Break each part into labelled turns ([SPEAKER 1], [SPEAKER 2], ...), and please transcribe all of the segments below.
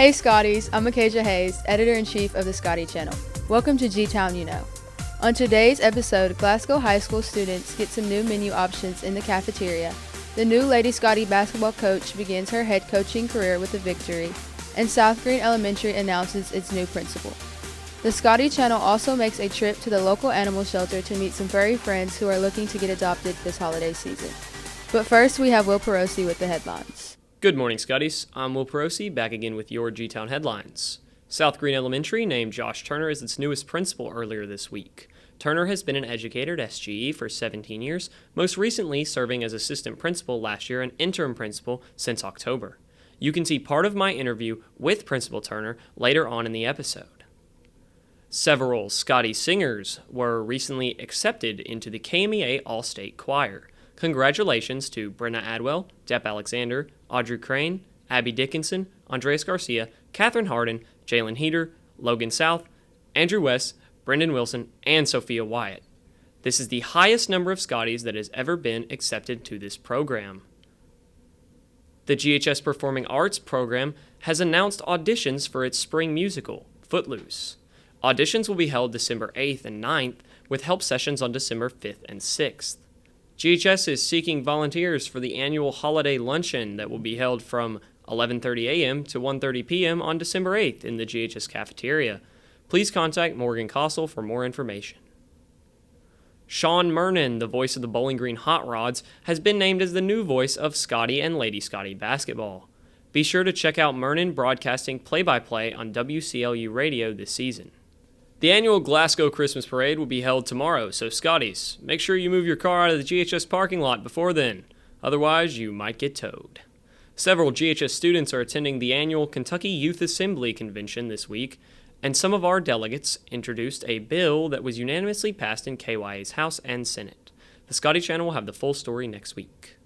[SPEAKER 1] Hey Scotties, I'm Acacia Hayes, Editor-in-Chief of the Scottie Channel. Welcome to G-Town You Know. On today's episode, Glasgow High School students get some new menu options in the cafeteria. The new Lady Scottie basketball coach begins her head coaching career with a victory, and South Green Elementary announces its new principal. The Scottie Channel also makes a trip to the local animal shelter to meet some furry friends who are looking to get adopted this holiday season. But first, we have Will Perosi with the headlines.
[SPEAKER 2] Good morning, Scotties. I'm Will Perosi, back again with your G-Town headlines. South Green Elementary named Josh Turner as its newest principal earlier this week. Turner has been an educator at SGE for 17 years, most recently serving as assistant principal last year and interim principal since October. You can see part of my interview with Principal Turner later on in the episode. Several Scottie singers were recently accepted into the KMEA All-State Choir. Congratulations to Brenna Adwell, Depp Alexander, Audrey Crane, Abby Dickinson, Andreas Garcia, Catherine Harden, Jalen Heater, Logan South, Andrew West, Brendan Wilson, and Sophia Wyatt. This is the highest number of Scotties that has ever been accepted to this program. The GHS Performing Arts program has announced auditions for its spring musical, Footloose. Auditions will be held December 8th and 9th, with help sessions on December 5th and 6th. GHS is seeking volunteers for the annual holiday luncheon that will be held from 11:30 a.m. to 1:30 p.m. on December 8th in the GHS cafeteria. Please contact Morgan Kossel for more information. Sean Murnan, the voice of the Bowling Green Hot Rods, has been named as the new voice of Scottie and Lady Scottie basketball. Be sure to check out Murnan broadcasting play-by-play on WCLU radio this season. The annual Glasgow Christmas Parade will be held tomorrow, so Scotties, make sure you move your car out of the GHS parking lot before then. Otherwise, you might get towed. Several GHS students are attending the annual Kentucky Youth Assembly Convention this week, and some of our delegates introduced a bill that was unanimously passed in KYA's House and Senate. The Scottie Channel will have the full story next week.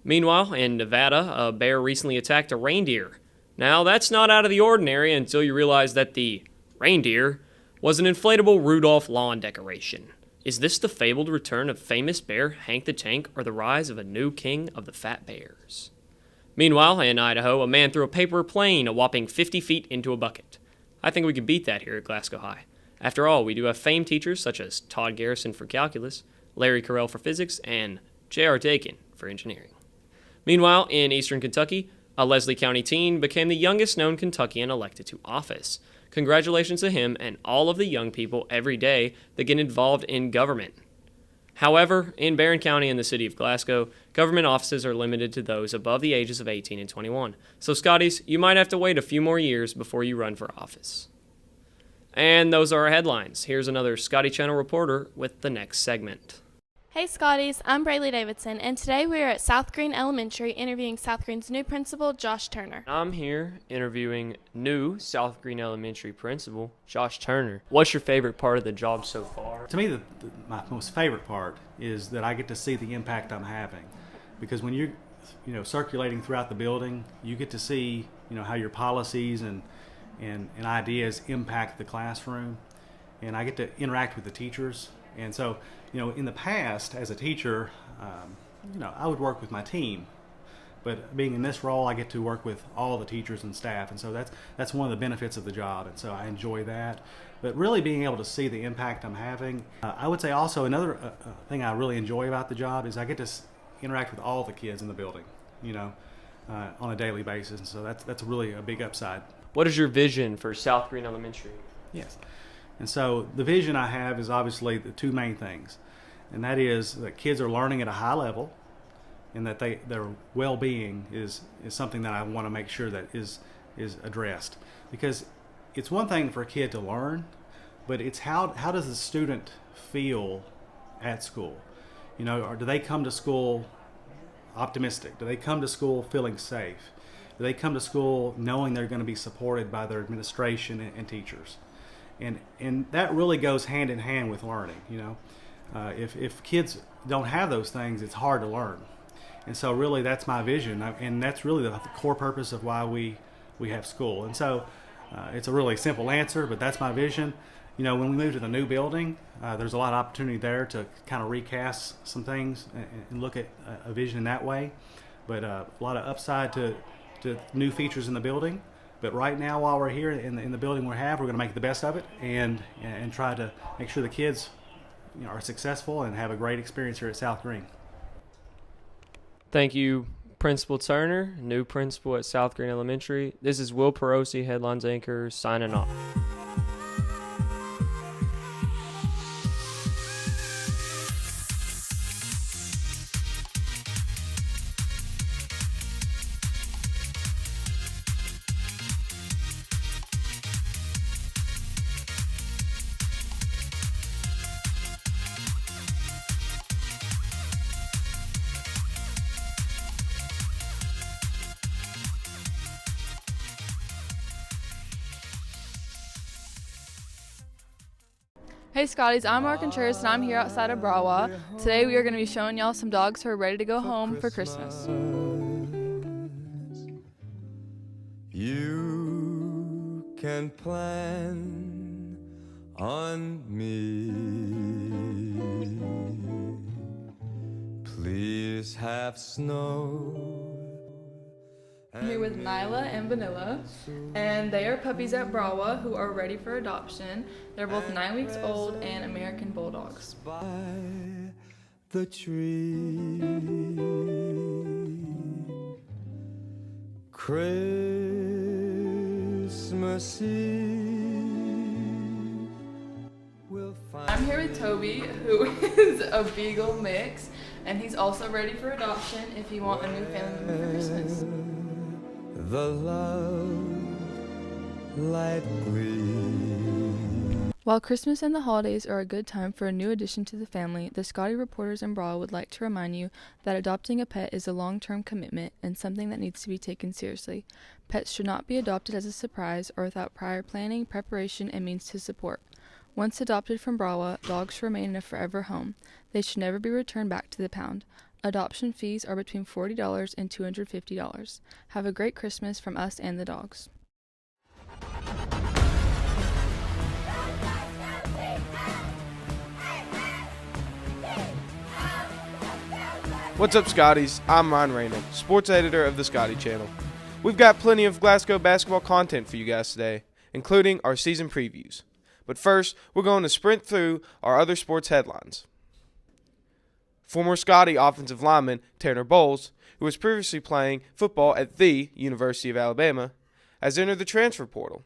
[SPEAKER 2] Meanwhile, in Nevada, a bear recently attacked a reindeer. Now, that's not out of the ordinary until you realize that the reindeer was an inflatable Rudolph lawn decoration. Is this the fabled return of famous bear Hank the Tank, or the rise of a new king of the fat bears? Meanwhile, in Idaho, a man threw a paper plane a whopping 50 feet into a bucket. I think we could beat that here at Glasgow High. After all, we do have famed teachers such as Todd Garrison for calculus, Larry Carell for physics, and J.R. Dakin for engineering. Meanwhile, in eastern Kentucky, a Leslie County teen became the youngest known Kentuckian elected to office. Congratulations to him and all of the young people every day that get involved in government. However, in Barron County and the city of Glasgow, government offices are limited to those above the ages of 18 and 21. So Scotties, you might have to wait a few more years before you run for office. And those are our headlines. Here's another Scottie Channel reporter with the next segment.
[SPEAKER 3] Hey Scotties, I'm Braylee Davidson, and today we are at South Green Elementary interviewing South Green's new principal, Josh Turner.
[SPEAKER 2] I'm here interviewing new South Green Elementary principal, Josh Turner. What's your favorite part of the job so far?
[SPEAKER 4] To me, my most favorite part is that I get to see the impact I'm having. Because when you're circulating throughout the building, you get to see how your policies and ideas impact the classroom. And I get to interact with the teachers. And so, in the past, as a teacher, I would work with my team. But being in this role, I get to work with all the teachers and staff. And so that's one of the benefits of the job. And so I enjoy that. But really being able to see the impact I'm having. I would say also another thing I really enjoy about the job is I get to interact with all the kids in the building, on a daily basis. And so that's really a big upside.
[SPEAKER 2] What is your vision for South Green Elementary?
[SPEAKER 4] Yes. And so the vision I have is obviously the two main things. And that is that kids are learning at a high level and that their well-being is something that I want to make sure that is addressed. Because it's one thing for a kid to learn, but it's how does the student feel at school? Or do they come to school optimistic? Do they come to school feeling safe? Do they come to school knowing they're going to be supported by their administration and teachers? And that really goes hand in hand with learning. If kids don't have those things, it's hard to learn. And so really that's my vision, and that's really the core purpose of why we have school. And so it's a really simple answer, but that's my vision. When we move to the new building, there's a lot of opportunity there to kind of recast some things and look at a vision in that way. But a lot of upside to new features in the building. But right now, while we're here in the building we're going to make the best of it and try to make sure the kids are successful and have a great experience here at South Green.
[SPEAKER 2] Thank you, Principal Turner, new principal at South Green Elementary. This is Will Perosi, Headlines Anchor, signing off.
[SPEAKER 1] Hey Scotties, I'm Mark Contreras and I'm here outside of Brawa. Today we are going to be showing y'all some dogs who are ready to go home for Christmas.
[SPEAKER 5] You can plan on me. Please have snow.
[SPEAKER 1] I'm here with Nyla and Vanilla, and they are puppies at Brawa who are ready for adoption. They're both 9 weeks old and American Bulldogs.
[SPEAKER 5] By the tree, Christmas Eve will find.
[SPEAKER 1] I'm here with Toby, who is a Beagle mix, and he's also ready for adoption if you want a new family member for Christmas.
[SPEAKER 5] The love light gleam.
[SPEAKER 1] While Christmas and the holidays are a good time for a new addition to the family, the Scottie reporters in Brawa would like to remind you that adopting a pet is a long-term commitment and something that needs to be taken seriously. Pets should not be adopted as a surprise or without prior planning, preparation, and means to support. Once adopted from Brawa, dogs should remain in a forever home. They should never be returned back to the pound. Adoption fees are between $40 and $250. Have a great Christmas from us and the dogs.
[SPEAKER 6] What's up, Scotties? I'm Ryan Raynor, sports editor of the Scottie Channel. We've got plenty of Glasgow basketball content for you guys today, including our season previews. But first, we're going to sprint through our other sports headlines. Former Scottie offensive lineman Tanner Bowles, who was previously playing football at the University of Alabama, has entered the transfer portal.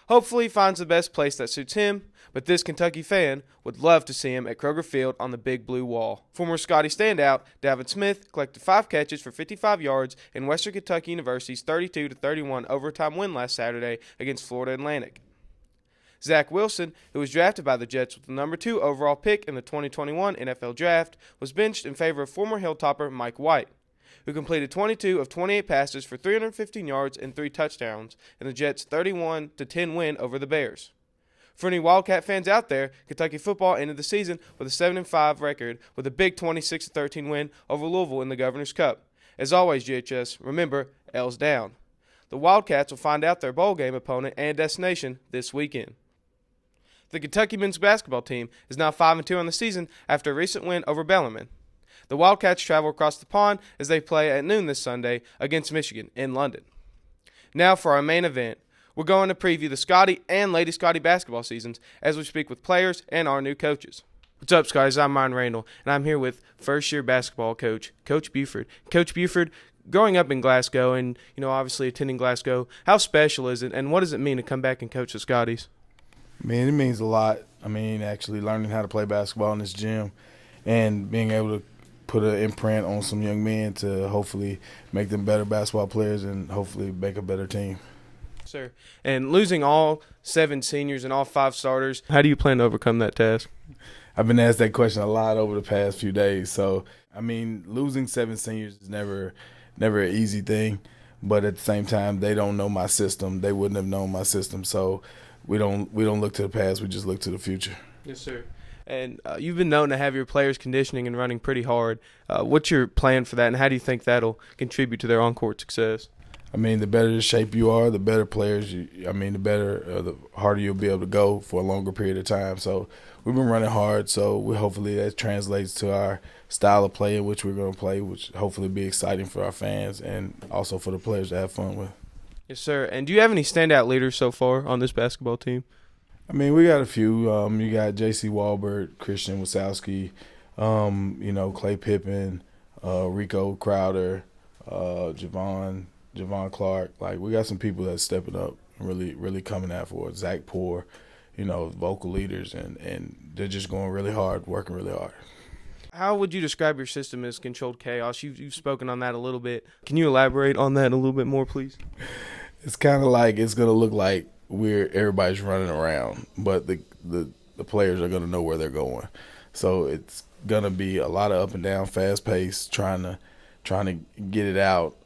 [SPEAKER 6] Hopefully he finds the best place that suits him, but this Kentucky fan would love to see him at Kroger Field on the Big Blue Wall. Former Scottie standout Davin Smith collected 5 catches for 55 yards in Western Kentucky University's 32-31 overtime win last Saturday against Florida Atlantic. Zach Wilson, who was drafted by the Jets with the number 2 overall pick in the 2021 NFL Draft, was benched in favor of former Hilltopper Mike White, who completed 22 of 28 passes for 315 yards and 3 touchdowns in the Jets' 31-10 win over the Bears. For any Wildcat fans out there, Kentucky football ended the season with a 7-5 record with a big 26-13 win over Louisville in the Governor's Cup. As always, GHS, remember, L's down. The Wildcats will find out their bowl game opponent and destination this weekend. The Kentucky men's basketball team is now 5-2 on the season after a recent win over Bellarmine. The Wildcats travel across the pond as they play at noon this Sunday against Michigan in London. Now for our main event. We're going to preview the Scottie and Lady Scottie basketball seasons as we speak with players and our new coaches. What's up, Scotties? I'm Ryan Randall, and I'm here with first-year basketball coach, Coach Buford. Coach Buford, growing up in Glasgow and, obviously attending Glasgow, how special is it, and what does it mean to come back and coach the Scotties?
[SPEAKER 7] Man, it means a lot. Actually learning how to play basketball in this gym and being able to put an imprint on some young men to hopefully make them better basketball players and hopefully make a better team.
[SPEAKER 6] Sir, and losing all 7 seniors and all 5 starters, how do you plan to overcome that task?
[SPEAKER 7] I've been asked that question a lot over the past few days. So, losing 7 seniors is never an easy thing, but at the same time, they don't know my system. They wouldn't have known my system. So we don't look to the past. We just look to the future.
[SPEAKER 6] Yes, sir. And you've been known to have your players conditioning and running pretty hard. What's your plan for that, and how do you think that'll contribute to their on-court success?
[SPEAKER 7] The better the shape you are, the better players the harder you'll be able to go for a longer period of time. So we've been running hard, so hopefully that translates to our style of play in which we're going to play, which hopefully be exciting for our fans and also for the players to have fun with.
[SPEAKER 6] Yes, sir. And do you have any standout leaders so far on this basketball team?
[SPEAKER 7] I mean, we got a few. You got J.C. Walbert, Christian Wasowski, Clay Pippen, Rico Crowder, Javon Clark. Like, we got some people that's stepping up and really coming out for it. Zach Poor, vocal leaders, and they're just going really hard, working really hard.
[SPEAKER 6] How would you describe your system as controlled chaos? You've spoken on that a little bit. Can you elaborate on that a little bit more, please?
[SPEAKER 7] It's kind of like it's going to look like everybody's running around, but the players are going to know where they're going. So it's going to be a lot of up and down, fast pace, trying to get it out,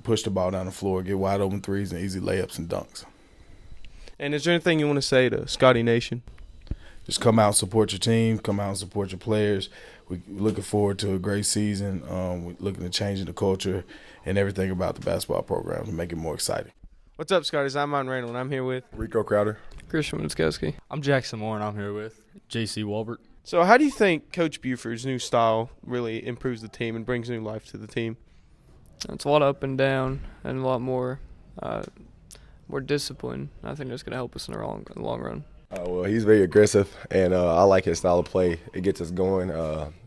[SPEAKER 7] push the ball down the floor, get wide open threes and easy layups and dunks.
[SPEAKER 6] And is there anything you want to say to Scottie Nation?
[SPEAKER 7] Just come out and support your team, come out and support your players. We're looking forward to a great season. We're looking to change the culture and everything about the basketball program to make it more exciting.
[SPEAKER 6] What's up, Scotties? I'm Mon Randall, and I'm here with
[SPEAKER 8] Rico Crowder.
[SPEAKER 2] Christian Wiskowski.
[SPEAKER 9] I'm Jackson Moore, and I'm here with J.C. Walbert.
[SPEAKER 6] So how do you think Coach Buford's new style really improves the team and brings new life to the team?
[SPEAKER 2] It's a lot up and down and a lot more discipline. I think that's going to help us in the long run.
[SPEAKER 8] Well, he's very aggressive, and I like his style of play. It gets us going,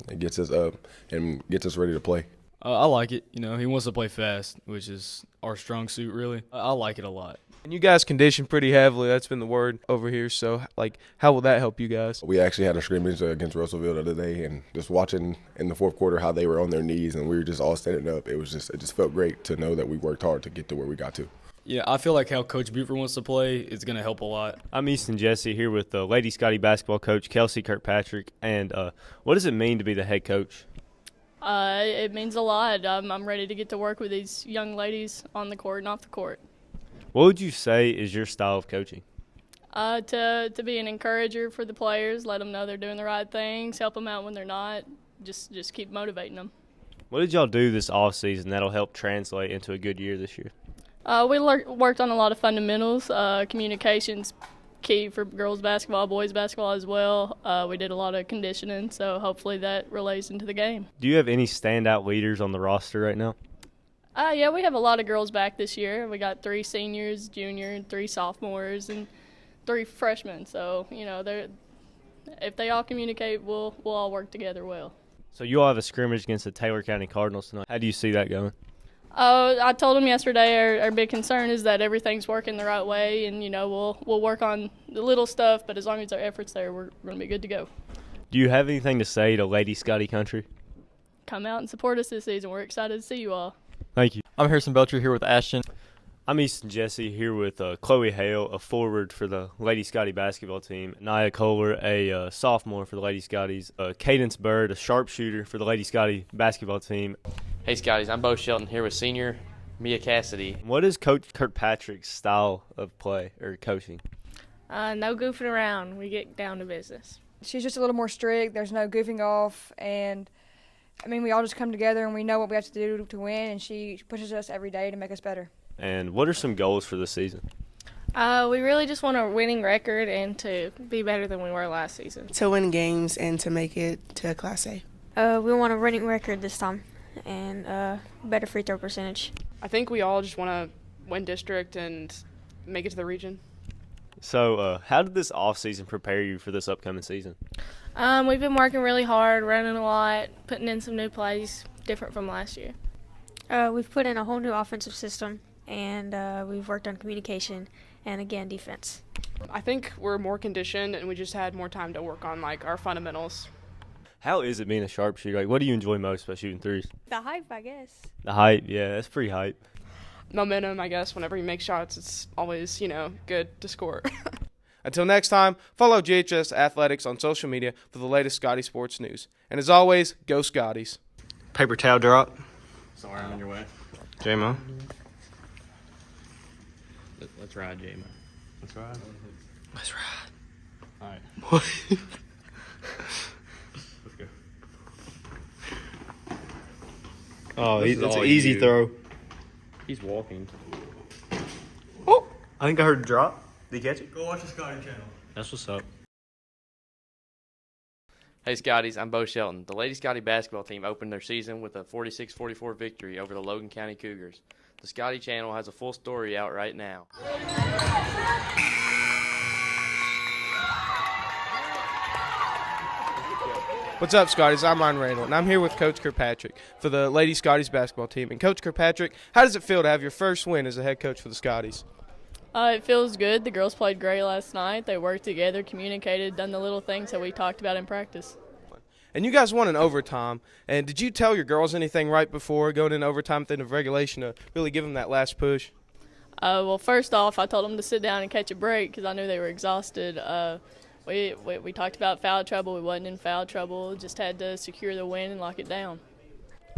[SPEAKER 8] it gets us up, and gets us ready to play.
[SPEAKER 9] I like it. He wants to play fast, which is our strong suit, really. I like it a lot.
[SPEAKER 6] And you guys condition pretty heavily. That's been the word over here. So, how will that help you guys?
[SPEAKER 8] We actually had a scrimmage against Russellville the other day, and just watching in the fourth quarter how they were on their knees and we were just all standing up. It just felt great to know that we worked hard to get to where we got to.
[SPEAKER 9] Yeah, I feel like how Coach Buford wants to play is going to help a lot.
[SPEAKER 10] I'm Easton Jesse here with Lady Scottie basketball coach Kelsey Kirkpatrick. And what does it mean to be the head coach?
[SPEAKER 11] It means a lot. I'm ready to get to work with these young ladies on the court and off the court.
[SPEAKER 10] What would you say is your style of coaching?
[SPEAKER 11] To be an encourager for the players, let them know they're doing the right things, help them out when they're not, just keep motivating them.
[SPEAKER 10] What did y'all do this off season that'll help translate into a good year this year?
[SPEAKER 11] We worked on a lot of fundamentals, communications key for girls basketball, boys basketball as well. We did a lot of conditioning, so hopefully that relays into the game.
[SPEAKER 10] Do you have any standout leaders on the roster right now?
[SPEAKER 11] Yeah, we have a lot of girls back this year. We got 3 seniors, junior, 3 sophomores, and 3 freshmen. So, if they all communicate, we'll all work together well.
[SPEAKER 10] So you all have a scrimmage against the Taylor County Cardinals tonight. How do you see that going?
[SPEAKER 11] I told them yesterday our big concern is that everything's working the right way, and we'll work on the little stuff, but as long as our effort's there, we're going to be good to go.
[SPEAKER 10] Do you have anything to say to Lady Scottie country?
[SPEAKER 11] Come out and support us this season. We're excited to see you all.
[SPEAKER 10] Thank you.
[SPEAKER 12] I'm Harrison Belcher here with Ashton.
[SPEAKER 10] I'm Easton Jesse here with Chloe Hale, a forward for the Lady Scottie basketball team, Nia Kohler, a sophomore for the Lady Scotties, Cadence Bird, a sharpshooter for the Lady Scottie basketball team.
[SPEAKER 13] Hey Scotties, I'm Bo Shelton here with senior Mia Cassidy.
[SPEAKER 10] What is Coach Kirkpatrick's style of play or coaching?
[SPEAKER 14] No goofing around. We get down to business.
[SPEAKER 15] She's just a little more strict. There's no goofing off, and we all just come together and we know what we have to do to win, and she pushes us every day to make us better.
[SPEAKER 10] And what are some goals for the season?
[SPEAKER 14] We really just want a winning record and to be better than we were last season.
[SPEAKER 16] To win games and to make it to Class A.
[SPEAKER 17] We want a winning record this time and better free throw percentage.
[SPEAKER 18] I think we all just want to win district and make it to the region.
[SPEAKER 10] So how did this offseason prepare you for this upcoming season?
[SPEAKER 14] We've been working really hard, running a lot, putting in some new plays, different from last year.
[SPEAKER 17] We've put in a whole new offensive system, and we've worked on communication and, again, defense.
[SPEAKER 18] I think we're more conditioned, and we just had more time to work on, our fundamentals.
[SPEAKER 10] How is it being a sharpshooter? What do you enjoy most about shooting threes?
[SPEAKER 14] The hype, I guess.
[SPEAKER 10] The hype, yeah, that's pretty hype.
[SPEAKER 18] Momentum, I guess. Whenever you make shots, it's always, good to score.
[SPEAKER 6] Until next time, follow GHS Athletics on social media for the latest Scottie sports news. And as always, go Scotties.
[SPEAKER 2] Paper towel drop.
[SPEAKER 13] Sorry, I'm on your way.
[SPEAKER 2] J-Mo.
[SPEAKER 13] Let's ride, J-Mo.
[SPEAKER 2] Let's ride.
[SPEAKER 13] Let's ride.
[SPEAKER 2] All right.
[SPEAKER 13] What?
[SPEAKER 2] Let's go. Oh,
[SPEAKER 13] This is
[SPEAKER 2] it's an
[SPEAKER 13] all
[SPEAKER 2] easy
[SPEAKER 13] you.
[SPEAKER 2] throw.
[SPEAKER 13] He's walking.
[SPEAKER 2] Oh, I think I heard a drop. Did you catch it?
[SPEAKER 19] Go watch the Scottie Channel.
[SPEAKER 2] That's what's up.
[SPEAKER 13] Hey Scotties, I'm Bo Shelton. The Lady Scottie basketball team opened their season with a 46-44 victory over the Logan County Cougars. The Scottie Channel has a full story out right now.
[SPEAKER 6] What's up, Scotties? I'm Ryan Randall, and I'm here with Coach Kirkpatrick for the Lady Scotties basketball team. And Coach Kirkpatrick, how does it feel to have your first win as a head coach for the Scotties?
[SPEAKER 11] It feels good. The girls played great last night. They worked together, communicated, done the little things that we talked about in practice.
[SPEAKER 6] And you guys won in overtime. And did you tell your girls anything right before going into overtime at the end of regulation to really give them that last push?
[SPEAKER 11] Well, first off, I told them to sit down and catch a break because I knew they were exhausted. We talked about foul trouble. We wasn't in foul trouble. Just had to secure the win and lock it down.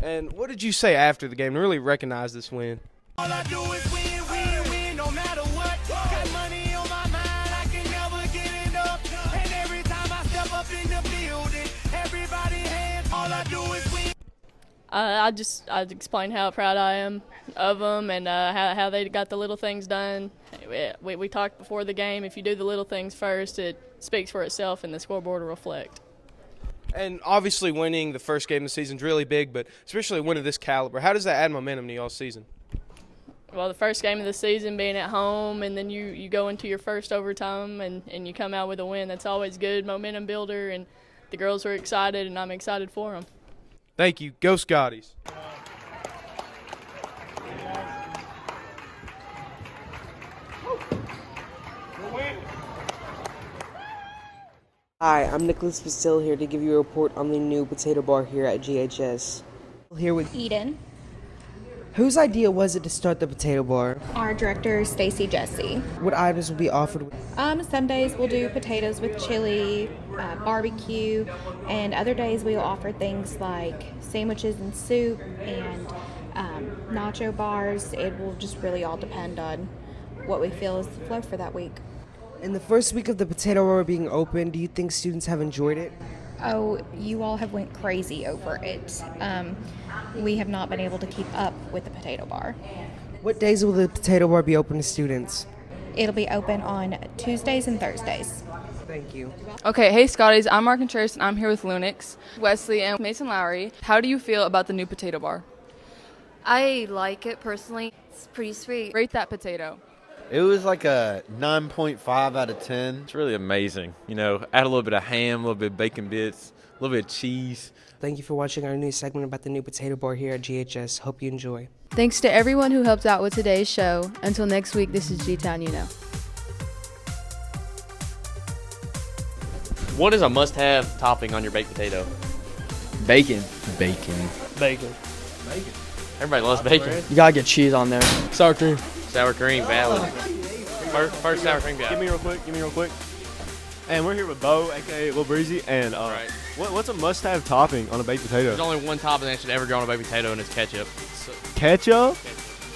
[SPEAKER 6] And what did you say after the game to really recognize this win?
[SPEAKER 5] All I do is win, win, win, no matter what. Got money on my mind, I can never get enough. And every time I step up in the building, everybody hands. All I do is win.
[SPEAKER 11] I explained how proud I am of them and how they got the little things done. We talked before the game. If you do the little things first, it speaks for itself and the scoreboard will reflect.
[SPEAKER 6] And obviously winning the first game of the season is really big, but especially a win of this caliber. How does that add momentum to y'all's season?
[SPEAKER 11] Well, the first game of the season being at home, and then you go into your first overtime and you come out with a win. That's always good, momentum builder, and the girls are excited, and I'm excited for them.
[SPEAKER 6] Thank you. Go Scotties.
[SPEAKER 12] Hi, I'm Nicholas Basile here to give you a report on the new potato bar here at GHS. Here with
[SPEAKER 19] Eden.
[SPEAKER 12] Whose idea was it to start the potato bar?
[SPEAKER 19] Our director, Stacy Jesse.
[SPEAKER 12] What items will be offered?
[SPEAKER 19] Some days we'll do potatoes with chili, barbecue, and other days we'll offer things like sandwiches and soup and nacho bars. It will just really all depend on what we feel is the flow for that week.
[SPEAKER 12] In the first week of the potato bar being open, do you think students have enjoyed it?
[SPEAKER 19] Oh, you all have went crazy over it. We have not been able to keep up with the potato bar.
[SPEAKER 12] What days will the potato bar be open to students?
[SPEAKER 19] It'll be open on Tuesdays and Thursdays.
[SPEAKER 12] Thank you.
[SPEAKER 1] Okay, hey Scotties, I'm Mark Contreras and I'm here with Lunix, Wesley, and Mason Lowry. How do you feel about the new potato bar?
[SPEAKER 20] I like it personally. It's pretty sweet.
[SPEAKER 1] Rate that potato.
[SPEAKER 21] It was like a 9.5 out of 10. It's really amazing. You know, add a little bit of ham, a little bit of bacon bits, a little bit of cheese.
[SPEAKER 12] Thank you for watching our new segment about the new potato bar here at GHS. Hope you enjoy.
[SPEAKER 1] Thanks to everyone who helped out with today's show. Until next week, this is G-Town You Know.
[SPEAKER 13] What is a must-have topping on your baked potato?
[SPEAKER 9] Bacon.
[SPEAKER 22] Bacon.
[SPEAKER 9] Bacon.
[SPEAKER 13] Everybody loves bacon.
[SPEAKER 9] You gotta get cheese on there. Sour cream.
[SPEAKER 13] Sour cream, valid. First sour cream guy.
[SPEAKER 10] Give me real quick. And we're here with Bo, a.k.a. Lil Breezy. And
[SPEAKER 13] right.
[SPEAKER 10] What's a must-have topping on a baked potato?
[SPEAKER 13] There's only one topping that should ever go on a baked potato, and it's ketchup.
[SPEAKER 10] Ketchup?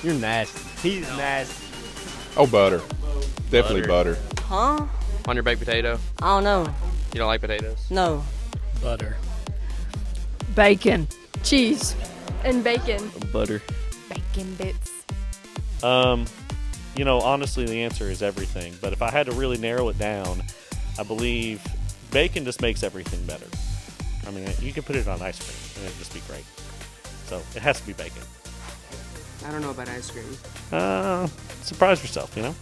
[SPEAKER 10] You're nasty. He's nasty.
[SPEAKER 8] Oh, butter. Definitely butter.
[SPEAKER 23] Huh?
[SPEAKER 13] On your baked potato?
[SPEAKER 23] I don't know.
[SPEAKER 13] You don't like potatoes?
[SPEAKER 23] No.
[SPEAKER 9] Butter.
[SPEAKER 3] Bacon. Cheese. And bacon.
[SPEAKER 21] Butter.
[SPEAKER 3] Bacon bits.
[SPEAKER 24] You know, honestly, the answer is everything. But if I had to really narrow it down, I believe bacon just makes everything better. I mean, you can put it on ice cream and it'd just be great. So it has to be bacon.
[SPEAKER 12] I don't know about ice cream.
[SPEAKER 24] Surprise yourself, you know?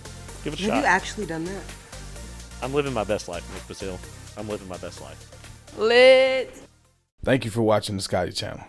[SPEAKER 24] Give it a shot.
[SPEAKER 12] Have you actually done that?
[SPEAKER 24] I'm living my best life, Nick Basile. I'm living my best life.
[SPEAKER 1] Lit.
[SPEAKER 7] Thank you for watching the Scottie Channel.